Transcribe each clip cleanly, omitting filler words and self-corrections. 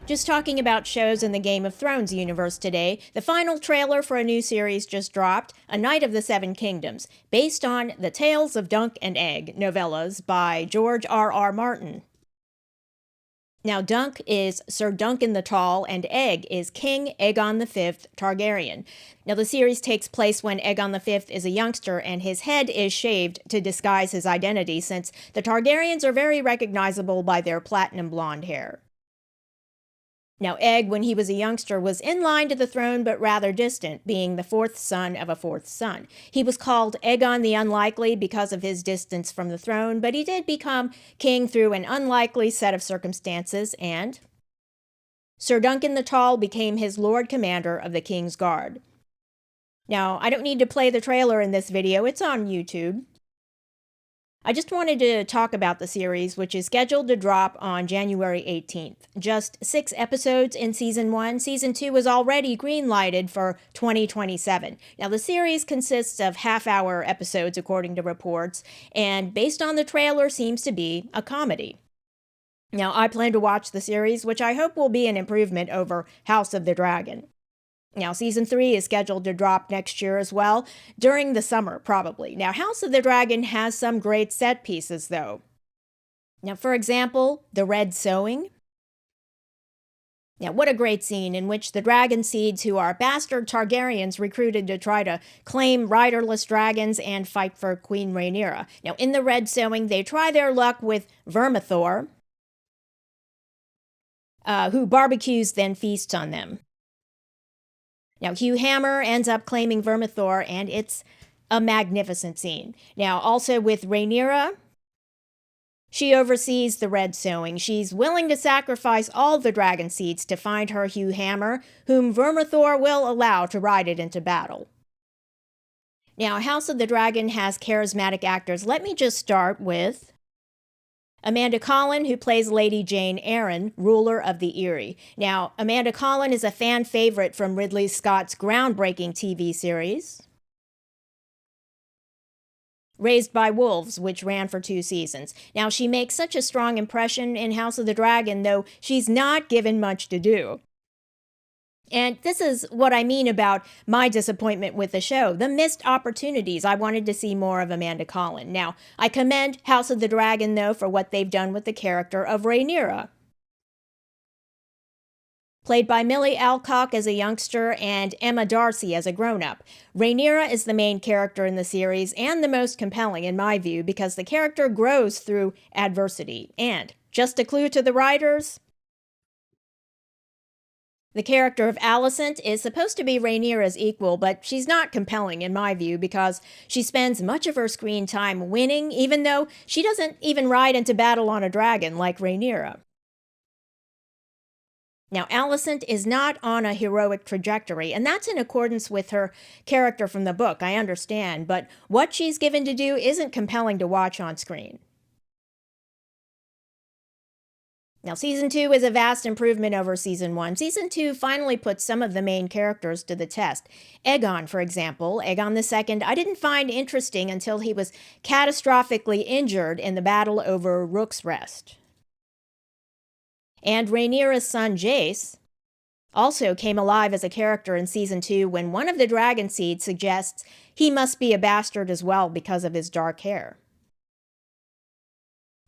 Just talking about shows in the Game of Thrones universe today, the final trailer for a new series just dropped, A Knight of the Seven Kingdoms, based on The Tales of Dunk and Egg novellas by George R.R. Martin. Now, Dunk is Sir Duncan the Tall, and Egg is King Aegon V Targaryen. Now, the series takes place when Aegon V is a youngster, and his head is shaved to disguise his identity, since the Targaryens are very recognizable by their platinum blonde hair. Now, Egg, when he was a youngster, was in line to the throne but rather distant, being the fourth son of a fourth son. He was called Aegon the Unlikely because of his distance from the throne, but he did become king through an unlikely set of circumstances, and Sir Duncan the Tall became his Lord Commander of the King's Guard. Now, I don't need to play the trailer in this video, it's on YouTube. I just wanted to talk about the series, which is scheduled to drop on January 18th. Just 6 episodes in Season 1. Season 2 was already green-lighted for 2027. Now, the series consists of half-hour episodes, according to reports, and based on the trailer, seems to be a comedy. Now, I plan to watch the series, which I hope will be an improvement over House of the Dragon. Now, Season 3 is scheduled to drop next year as well, during the summer, probably. Now, House of the Dragon has some great set pieces, though. Now, for example, the red sewing. Now, what a great scene in which the dragon seeds, who are bastard Targaryens recruited to try to claim riderless dragons and fight for Queen Rhaenyra. Now, in the red sewing, they try their luck with Vermithor, who barbecues then feasts on them. Now, Hugh Hammer ends up claiming Vermithor, and it's a magnificent scene. Now, also with Rhaenyra, she oversees the red sewing. She's willing to sacrifice all the dragon seeds to find her Hugh Hammer, whom Vermithor will allow to ride it into battle. Now, House of the Dragon has charismatic actors. Let me just start with Amanda Collin, who plays Lady Jane Arryn, ruler of the Eyrie. Now, Amanda Collin is a fan favorite from Ridley Scott's groundbreaking TV series, Raised by Wolves, which ran for 2 seasons. Now, she makes such a strong impression in House of the Dragon, though she's not given much to do. And this is what I mean about my disappointment with the show, the missed opportunities. I wanted to see more of Amanda Collin. Now, I commend House of the Dragon, though, for what they've done with the character of Rhaenyra, played by Millie Alcock as a youngster and Emma Darcy as a grown-up. Rhaenyra is the main character in the series and the most compelling, in my view, because the character grows through adversity. And, just a clue to the writers, the character of Alicent is supposed to be Rhaenyra's equal, but she's not compelling in my view because she spends much of her screen time winning, even though she doesn't even ride into battle on a dragon like Rhaenyra. Now, Alicent is not on a heroic trajectory, and that's in accordance with her character from the book, I understand, but what she's given to do isn't compelling to watch on screen. Now, Season 2 is a vast improvement over Season 1. Season 2 finally puts some of the main characters to the test. Aegon, for example, Aegon II, I didn't find interesting until he was catastrophically injured in the battle over Rook's Rest. And Rhaenyra's son, Jace, also came alive as a character in Season 2 when one of the dragon seeds suggests he must be a bastard as well because of his dark hair.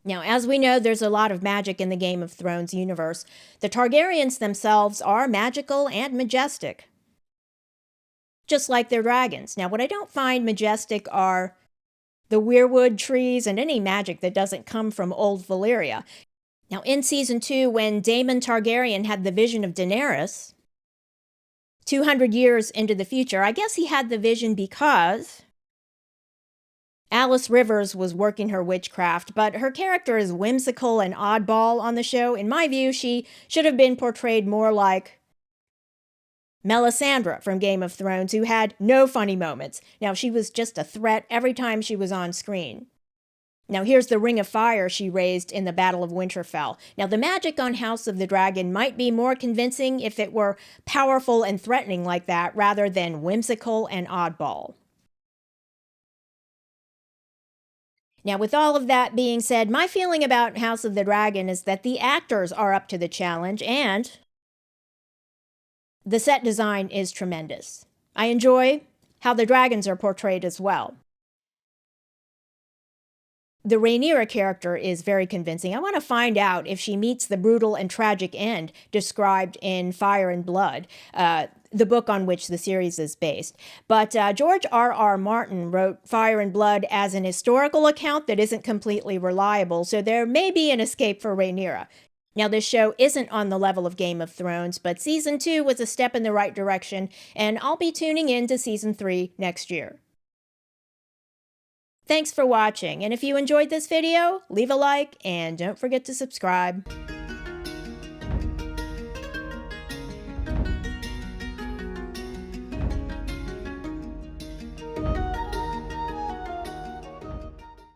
Now, as we know, there's a lot of magic in the Game of Thrones universe. The Targaryens themselves are magical and majestic, just like their dragons. Now, what I don't find majestic are the weirwood trees and any magic that doesn't come from old Valyria. Now, in Season 2, when Daemon Targaryen had the vision of Daenerys, 200 years into the future, I guess he had the vision because Alice Rivers was working her witchcraft, but her character is whimsical and oddball on the show. In my view, she should have been portrayed more like Melisandre from Game of Thrones, who had no funny moments. Now, she was just a threat every time she was on screen. Now, here's the ring of fire she raised in the Battle of Winterfell. Now, the magic on House of the Dragon might be more convincing if it were powerful and threatening like that, rather than whimsical and oddball. Now, with all of that being said, my feeling about House of the Dragon is that the actors are up to the challenge, and The set design is tremendous. I enjoy how the dragons are portrayed as well. The Rhaenyra character is very convincing. I want to find out if she meets the brutal and tragic end described in Fire and Blood, the book on which the series is based. But George R.R. Martin wrote Fire and Blood as an historical account that isn't completely reliable, so there may be an escape for Rhaenyra. Now, this show isn't on the level of Game of Thrones, but Season 2 was a step in the right direction, and I'll be tuning in to Season 3 next year. Thanks for watching, and if you enjoyed this video, leave a like and don't forget to subscribe.